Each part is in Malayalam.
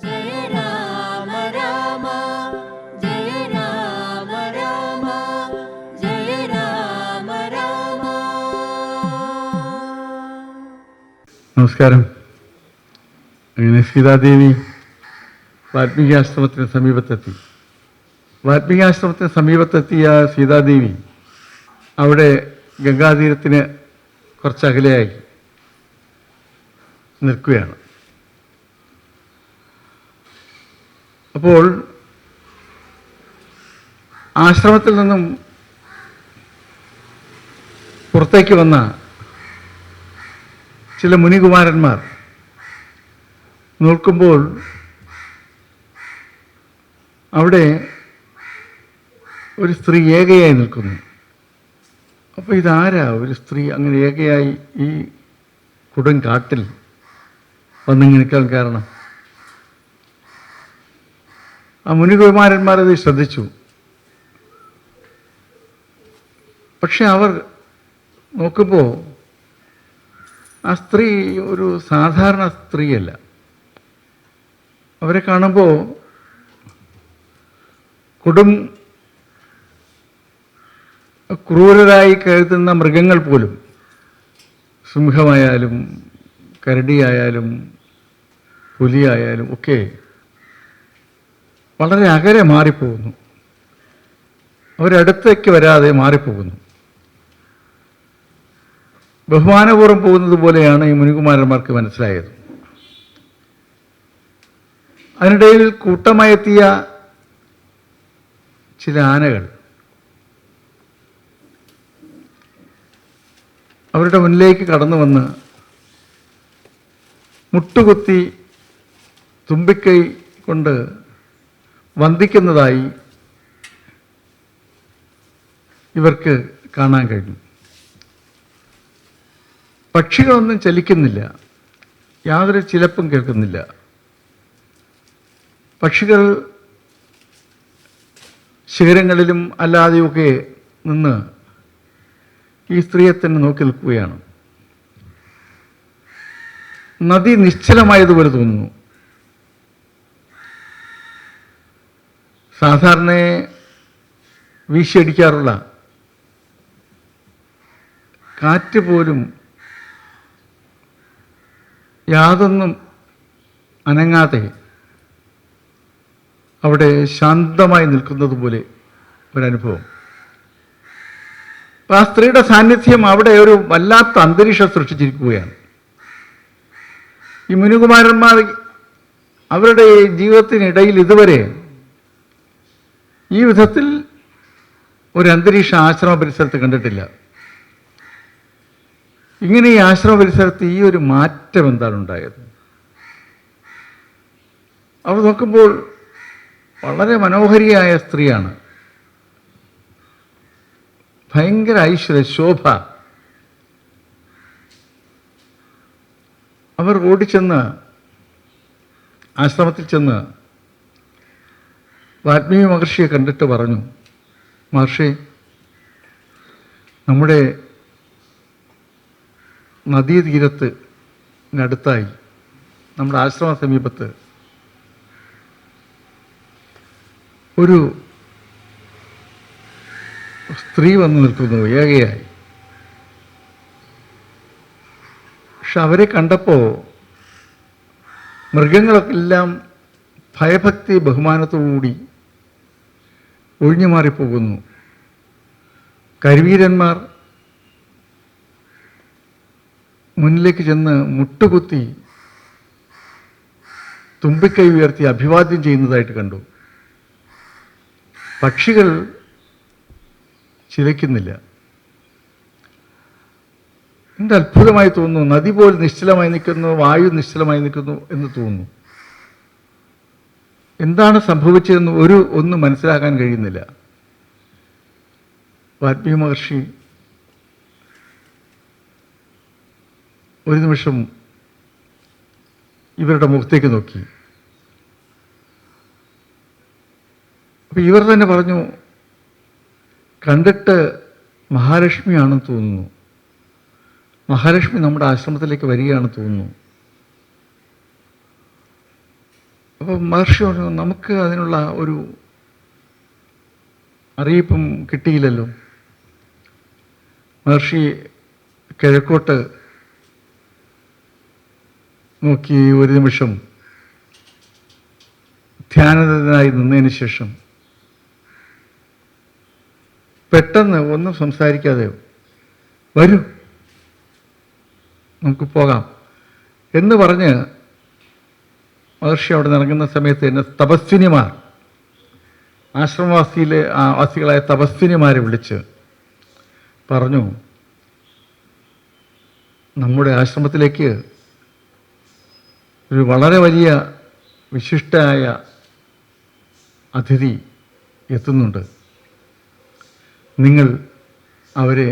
ജയ രാമ രാമ ജയ രാമ രാമ ജയ രാമ രാമ. നമസ്കാരം. അങ്ങനെ സീതാദേവി വാൽമീകാശ്രമത്തിന് സമീപത്തെത്തി. വാൽമീകാശ്രമത്തിന് സമീപത്തെത്തിയ സീതാദേവി അവിടെ ഗംഗാതീരത്തിന് കുറച്ചകലെയായി നിൽക്കുകയാണ്. അപ്പോൾ ആശ്രമത്തിൽ നിന്നും പുറത്തേക്ക് വന്ന ചില മുനികുമാരന്മാർ നോക്കുമ്പോൾ അവിടെ ഒരു സ്ത്രീ ഏകയായി നിൽക്കുന്നു. അപ്പോൾ ഇതാരാ ഒരു സ്ത്രീ അങ്ങനെ ഏകയായി ഈ കൊടും കാട്ടിൽ വന്നിങ്ങനെ നിൽക്കാൻ കാരണം? ആ മുനികുമാരന്മാരത് ശ്രദ്ധിച്ചു. പക്ഷെ അവർ നോക്കുമ്പോൾ ആ സ്ത്രീ ഒരു സാധാരണ സ്ത്രീയല്ല. അവരെ കാണുമ്പോൾ കൊടും ക്രൂരരായി കരുതുന്ന മൃഗങ്ങൾ പോലും, സിംഹമായാലും കരടിയായാലും പുലിയായാലും ഒക്കെ വളരെ അകലെ മാറിപ്പോകുന്നു. അവരടുത്തേക്ക് വരാതെ മാറിപ്പോകുന്നു. ബഹുമാനപൂർവ്വം പോകുന്നത് പോലെയാണ് ഈ മുനികുമാരന്മാർക്ക് മനസ്സിലായത്. അതിനിടയിൽ കൂട്ടമായെത്തിയ ചില ആനകൾ അവരുടെ മുന്നിലേക്ക് കടന്നു വന്ന് മുട്ടുകുത്തി തുമ്പിക്കൈ കൊണ്ട് വന്ദിക്കുന്നതായി ഇവർക്ക് കാണാൻ കഴിഞ്ഞു. പക്ഷികളൊന്നും ചലിക്കുന്നില്ല, യാതൊരു ചിലപ്പും കേൾക്കുന്നില്ല. പക്ഷികൾ ശിഖരങ്ങളിലും അല്ലാതെയൊക്കെ നിന്ന് ഈ സ്ത്രീയെ തന്നെ നോക്കി നിൽക്കുകയാണ്. നദി നിശ്ചലമായതുപോലെ തോന്നുന്നു. സാധാരണ വീശിയടിക്കാറുള്ള കാറ്റ് പോലും യാതൊന്നും അനങ്ങാതെ അവിടെ ശാന്തമായി നിൽക്കുന്നത് പോലെ ഒരനുഭവം. അപ്പം ആ സ്ത്രീയുടെ സാന്നിധ്യം അവിടെ ഒരു വല്ലാത്ത അന്തരീക്ഷം സൃഷ്ടിച്ചിരിക്കുകയാണ്. ഈ മുനികുമാരന്മാർ അവരുടെ ജീവിതത്തിനിടയിൽ ഇതുവരെ ഈ വിധത്തിൽ ഒരു അന്തരീക്ഷം ആശ്രമ പരിസരത്ത് കണ്ടിട്ടില്ല. ഇങ്ങനെ ഈ ആശ്രമ പരിസരത്ത് ഈ ഒരു മാറ്റം എന്താണ് ഉണ്ടായത്? അവർ നോക്കുമ്പോൾ വളരെ മനോഹരിയായ സ്ത്രീയാണ്. ഭയങ്കര ഐശ്വര്യ ശോഭ. അവർ ഓടിച്ചെന്ന് ആശ്രമത്തിൽ ചെന്ന് വാൽമീകി മഹർഷിയെ കണ്ടിട്ട് പറഞ്ഞു, മഹർഷി, നമ്മുടെ നദീതീരത്ത് അടുത്തായി നമ്മുടെ ആശ്രമ സമീപത്ത് ഒരു സ്ത്രീ വന്നു നിൽക്കുന്നു ഏകയായി. പക്ഷെ അവരെ കണ്ടപ്പോൾ മൃഗങ്ങളെല്ലാം ഭയഭക്തി ബഹുമാനത്തോടുകൂടി ഒഴിഞ്ഞു മാറിപ്പോകുന്നു. കരിവീരന്മാർ മുന്നിലേക്ക് ചെന്ന് മുട്ടുകുത്തി തുമ്പിക്കൈ ഉയർത്തി അഭിവാദ്യം ചെയ്യുന്നതായിട്ട് കണ്ടു. പക്ഷികൾ ചിലയ്ക്കുന്നില്ല. എന്ത് അത്ഭുതമായി തോന്നുന്നു. നദി പോലും നിശ്ചലമായി നിൽക്കുന്നു, വായു നിശ്ചലമായി നിൽക്കുന്നു എന്ന് തോന്നുന്നു. എന്താണ് സംഭവിച്ചതെന്ന് ഒന്നും മനസ്സിലാക്കാൻ കഴിയുന്നില്ല. വാൽമീകി മഹർഷി ഒരു നിമിഷം ഇവരുടെ മുഖത്തേക്ക് നോക്കി. അപ്പം ഇവർ തന്നെ പറഞ്ഞു, കണ്ടിട്ട് മഹാലക്ഷ്മിയാണെന്ന് തോന്നുന്നു. മഹാലക്ഷ്മി നമ്മുടെ ആശ്രമത്തിലേക്ക് വരികയാണെന്ന് തോന്നുന്നു. അപ്പം മഹർഷി പറഞ്ഞു, നമുക്ക് അതിനുള്ള ഒരു അറിയിപ്പും കിട്ടിയില്ലല്ലോ. മഹർഷി കിഴക്കോട്ട് നോക്കി ഒരു നിമിഷം ധ്യാനനിരതനായി നിന്നതിന് ശേഷം പെട്ടെന്ന് ഒന്നും സംസാരിക്കാതെ, വരൂ നമുക്ക് പോകാം എന്ന് പറഞ്ഞ് മഹർഷി അവിടെ നിറങ്ങുന്ന സമയത്ത് തന്നെ തപസ്വിനിമാർ, വാസികളായ തപസ്വിനിമാരെ വിളിച്ച് പറഞ്ഞു, നമ്മുടെ ആശ്രമത്തിലേക്ക് ഒരു വളരെ വലിയ വിശിഷ്ടയായ അതിഥി എത്തുന്നുണ്ട്. നിങ്ങൾ അവരെ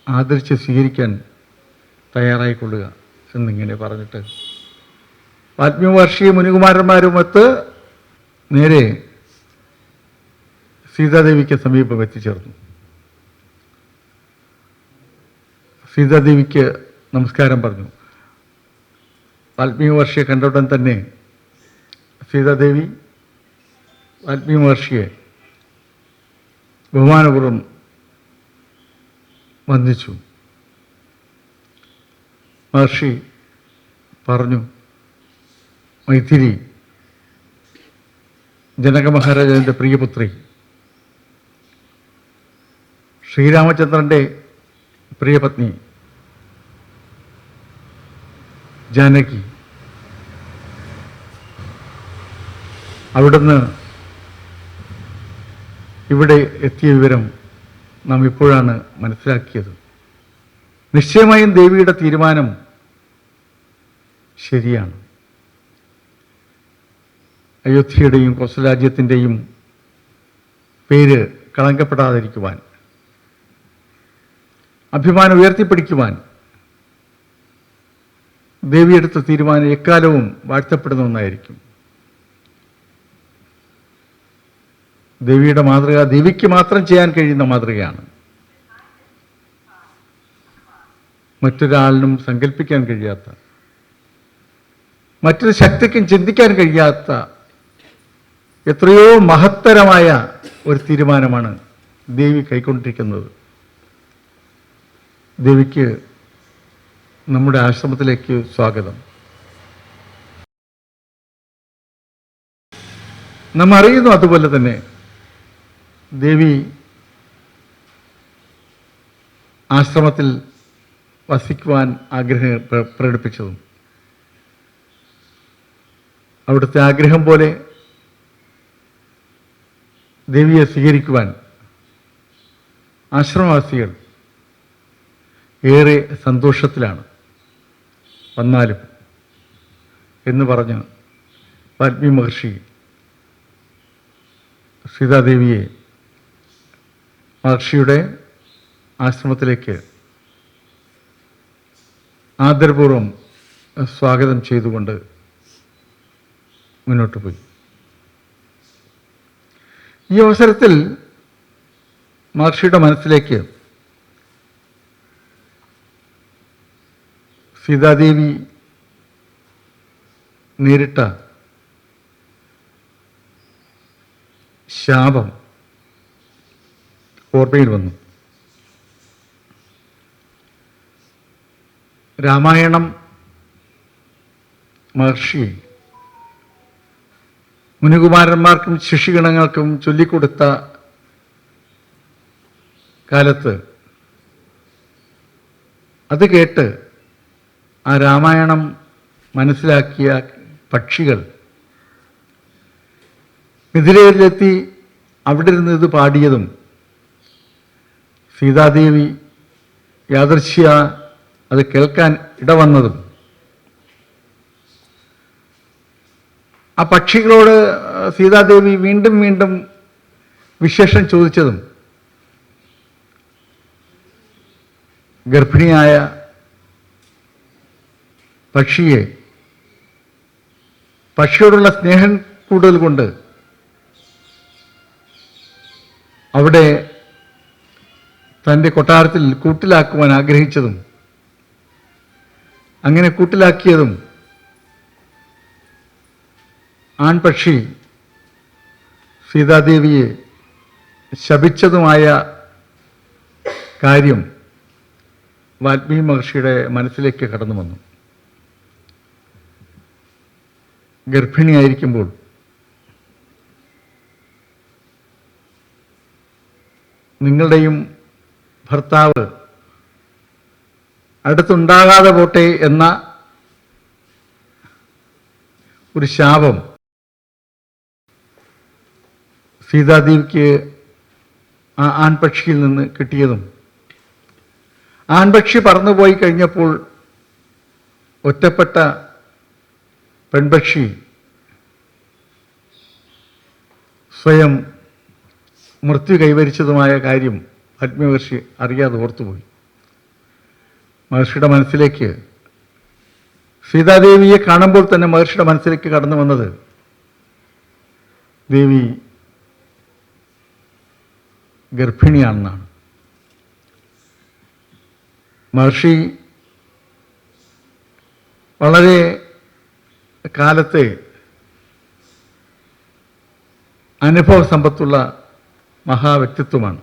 ആദരിച്ച് സ്വീകരിക്കാൻ തയ്യാറായിക്കൊള്ളുക എന്നിങ്ങനെ പറഞ്ഞിട്ട് വാൽമീകി മുനികുമാരന്മാരുമൊത്ത് നേരെ സീതാദേവിക്ക് സമീപം എത്തിച്ചേർന്നു. സീതാദേവിക്ക് നമസ്കാരം പറഞ്ഞു. വാൽമീകി മഹർഷിയെ കണ്ട ഉടൻ തന്നെ സീതാദേവി വാൽമീകി മഹർഷിയെ ബഹുമാനപൂർവ്വം വന്ദിച്ചു. മഹർഷി പറഞ്ഞു, മൈഥിലി ജനക മഹാരാജാവിൻ്റെ പ്രിയപുത്രി, ശ്രീരാമചന്ദ്രൻ്റെ പ്രിയപത്നി ജാനകി, അവിടുന്ന് ഇവിടെ എത്തിയ വിവരം നാം ഇപ്പോഴാണ് മനസ്സിലാക്കിയത്. നിശ്ചയമായും ദേവിയുടെ തീരുമാനം ശരിയാണ്. അയോധ്യയുടെയും കോസലരാജ്യത്തിൻ്റെയും പേര് കളങ്കപ്പെടാതിരിക്കുവാൻ, അഭിമാനം ഉയർത്തിപ്പിടിക്കുവാൻ ദേവിയെടുത്ത തീരുമാനം എക്കാലവും വാഴ്ത്തപ്പെടുന്ന ഒന്നായിരിക്കും. ദേവിയുടെ മാതൃക ദേവിക്ക് മാത്രം ചെയ്യാൻ കഴിയുന്ന മാതൃകയാണ്. മറ്റൊരാളിനും സങ്കല്പിക്കാൻ കഴിയാത്ത, മറ്റൊരു ശക്തിക്കും ചിന്തിക്കാൻ കഴിയാത്ത എത്രയോ മഹത്തരമായ ഒരു തീരുമാനമാണ് ദേവി കൈക്കൊണ്ടിരിക്കുന്നത്. ദേവിക്ക് നമ്മുടെ ആശ്രമത്തിലേക്ക് സ്വാഗതം. നാം അറിയുന്നു അതുപോലെ തന്നെ ദേവി ആശ്രമത്തിൽ വസിക്കുവാൻ ആഗ്രഹം പ്രകടിപ്പിച്ചതും അവിടുത്തെ ആഗ്രഹം പോലെ ദേവിയെ സ്വീകരിക്കുവാൻ ആശ്രമവാസികൾ ഏറെ സന്തോഷത്തിലാണ്. വന്നാലും എന്ന് പറഞ്ഞ് വാൽമീകി മഹർഷി സീതാദേവിയെ മഹർഷിയുടെ ആശ്രമത്തിലേക്ക് ആദരപൂർവ്വം സ്വാഗതം ചെയ്തുകൊണ്ട് മുന്നോട്ട് പോയി. ഈ അവസരത്തിൽ മഹർഷിയുടെ മനസ്സിലേക്ക് സീതാദേവി നേരിട്ട ശാപം ഓർമ്മയിൽ വന്നു. രാമായണം മഹർഷി മുനികുമാരന്മാർക്കും ശിഷ്യഗണങ്ങൾക്കും ചൊല്ലിക്കൊടുത്ത കാലത്ത് അത് കേട്ട് ആ രാമായണം മനസ്സിലാക്കിയ പക്ഷികൾ മിഥിലയിലെത്തി അവിടെ ഇരുന്ന് ഇത് പാടിയതും സീതാദേവി യാദൃശ്യ അത് കേൾക്കാൻ ഇടവന്നതും ആ പക്ഷികളോട് സീതാദേവി വീണ്ടും വീണ്ടും വിശേഷം ചോദിച്ചതും ഗർഭിണിയായ പക്ഷിയോടുള്ള സ്നേഹം കൂടുതൽ കൊണ്ട് അവിടെ തൻ്റെ കൊട്ടാരത്തിൽ കൂട്ടിലാക്കുവാൻ ആഗ്രഹിച്ചതും അങ്ങനെ കൂട്ടിലാക്കിയതും ആൺപക്ഷി സീതാദേവിയെ ശപിച്ചതുമായ കാര്യം വാൽമീകി മഹർഷിയുടെ മനസ്സിലേക്ക് കടന്നു വന്നു. ഗർഭിണിയായിരിക്കുമ്പോൾ നിങ്ങളുടെയും ഭർത്താവ് അടുത്തുണ്ടാകാതെ പോട്ടെ എന്ന ഒരു ശാപം സീതാദേവിക്ക് ആ ആൺപക്ഷിയിൽ നിന്ന് കിട്ടിയതും, ആൺപക്ഷി പറന്നുപോയി കഴിഞ്ഞപ്പോൾ ഒറ്റപ്പെട്ട പെൺപക്ഷി സ്വയം മൃത്യു കൈവരിച്ചതുമായ കാര്യം വാൽമീകി മഹർഷി അറിയാതെ ഓർത്തുപോയി. മഹർഷിയുടെ മനസ്സിലേക്ക്, സീതാദേവിയെ കാണുമ്പോൾ തന്നെ മഹർഷിയുടെ മനസ്സിലേക്ക് കടന്നു വന്നത് ദേവി ഗർഭിണിയാണെന്നാണ്. മഹർഷി വളരെ കാലത്തെ അനുഭവ സമ്പത്തുള്ള മഹാവ്യക്തിത്വമാണ്.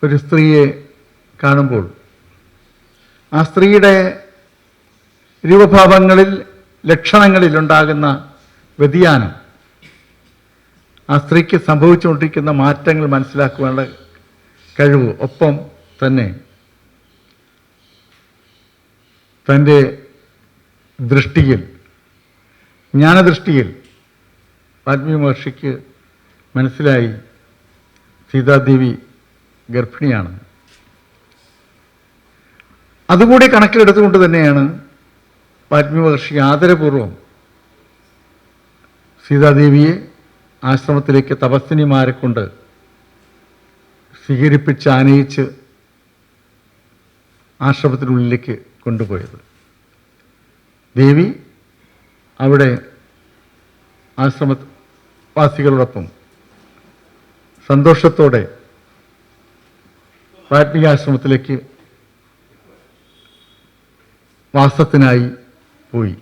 ഒരു സ്ത്രീയെ കാണുമ്പോൾ ആ സ്ത്രീയുടെ രൂപഭാവങ്ങളിൽ, ലക്ഷണങ്ങളിലുണ്ടാകുന്ന വ്യതിയാനം, ആ സ്ത്രീക്ക് സംഭവിച്ചുകൊണ്ടിരിക്കുന്ന മാറ്റങ്ങൾ മനസ്സിലാക്കുവാനുള്ള കഴിവ്, ഒപ്പം തന്നെ തൻ്റെ ദൃഷ്ടിയിൽ, ജ്ഞാനദൃഷ്ടിയിൽ വാൽമീകി മഹർഷിക്ക് മനസ്സിലായി സീതാദേവി ഗർഭിണിയാണ്. അതുകൂടി കണക്കിലെടുത്തുകൊണ്ട് തന്നെയാണ് വാൽമീകി മഹർഷി ആദരപൂർവം സീതാദേവിയെ ആശ്രമത്തിലേക്ക് തപസ്വിനിമാരെ കൊണ്ട് സ്വീകരിപ്പിച്ച് ആനയിച്ച് ആശ്രമത്തിനുള്ളിലേക്ക് കൊണ്ടുപോയത്. ദേവി അവിടെ ആശ്രമവാസികളോടൊപ്പം സന്തോഷത്തോടെ വാൽമീകി ആശ്രമത്തിലേക്ക് വാസത്തിനായി പോയി.